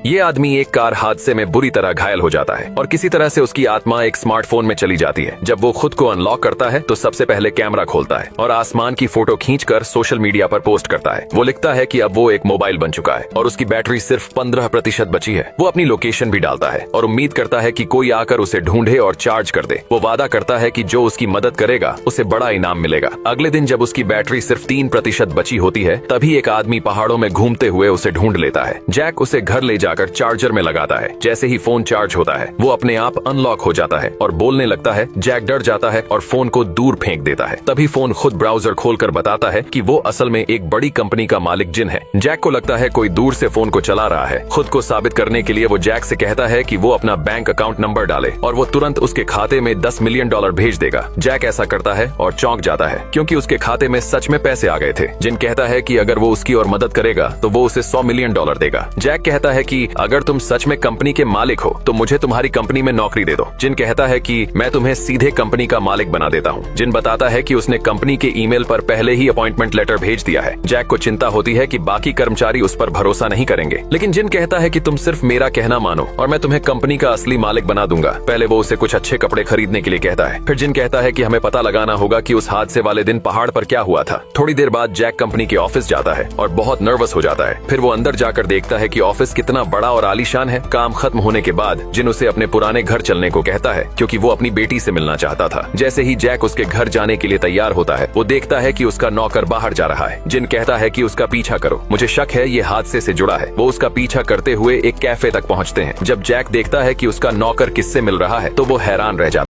ये आदमी एक कार हादसे में बुरी तरह घायल हो जाता है और किसी तरह से उसकी आत्मा एक स्मार्टफोन में चली जाती है। जब वो खुद को अनलॉक करता है तो सबसे पहले कैमरा खोलता है और आसमान की फोटो खींचकर सोशल मीडिया पर पोस्ट करता है। वो लिखता है कि अब वो एक मोबाइल बन चुका है और उसकी बैटरी सिर्फ 15% बची है। वो अपनी लोकेशन भी डालता है और उम्मीद करता है कि कोई आकर उसे ढूंढे और चार्ज कर दे। वो वादा करता है कि जो उसकी मदद करेगा उसे बड़ा इनाम मिलेगा। अगले दिन जब उसकी बैटरी सिर्फ 3% बची होती है तभी एक आदमी पहाड़ों में घूमते हुए उसे ढूंढ लेता है। जैक उसे घर ले जाकर चार्जर में लगाता है। जैसे ही फोन चार्ज होता है वो अपने आप अनलॉक हो जाता है और बोलने लगता है। जैक डर जाता है और फोन को दूर फेंक देता है। तभी फोन खुद ब्राउजर खोलकर बताता है कि वो असल में एक बड़ी कंपनी का मालिक जिन है। जैक को लगता है कोई दूर से फोन को चला रहा है। खुद को साबित करने के लिए वो जैक से कहता है कि वो अपना बैंक अकाउंट नंबर डाले और वो तुरंत उसके खाते में $10 मिलियन भेज देगा। जैक ऐसा करता है और चौंक जाता है क्योंकि उसके खाते में सच में पैसे आ गए थे। जिन कहता है कि अगर वो उसकी और मदद करेगा तो वो उसे $100 मिलियन देगा। जैक कहता है कि अगर तुम सच में कंपनी के मालिक हो तो मुझे तुम्हारी कंपनी में नौकरी दे दो। जिन कहता है कि मैं तुम्हें सीधे कंपनी का मालिक बना देता हूँ। जिन बताता है कि उसने कंपनी के ईमेल पर पहले ही अपॉइंटमेंट लेटर भेज दिया है। जैक को चिंता होती है कि बाकी कर्मचारी उस पर भरोसा नहीं करेंगे, लेकिन जिन कहता है कि तुम सिर्फ मेरा कहना मानो और मैं तुम्हें कंपनी का असली मालिक बना दूंगा। पहले वो उसे कुछ अच्छे कपड़े खरीदने के लिए कहता है। फिर जिन कहता है कि हमें पता लगाना होगा कि उस हादसे वाले दिन पहाड़ पर क्या हुआ था। थोड़ी देर बाद जैक कंपनी के ऑफिस जाता है और बहुत नर्वस हो जाता है। फिर वो अंदर जाकर देखता है कि ऑफिस कितना बड़ा और आलीशान है। काम खत्म होने के बाद जिन उसे अपने पुराने घर चलने को कहता है क्योंकि वो अपनी बेटी से मिलना चाहता था। जैसे ही जैक उसके घर जाने के लिए तैयार होता है वो देखता है कि उसका नौकर बाहर जा रहा है। जिन कहता है कि उसका पीछा करो, मुझे शक है ये हादसे से जुड़ा है। वो उसका पीछा करते हुए एक कैफे तक पहुंचते हैं। जब जैक देखता है कि उसका नौकर किससे मिल रहा है तो वो हैरान रह जाता है।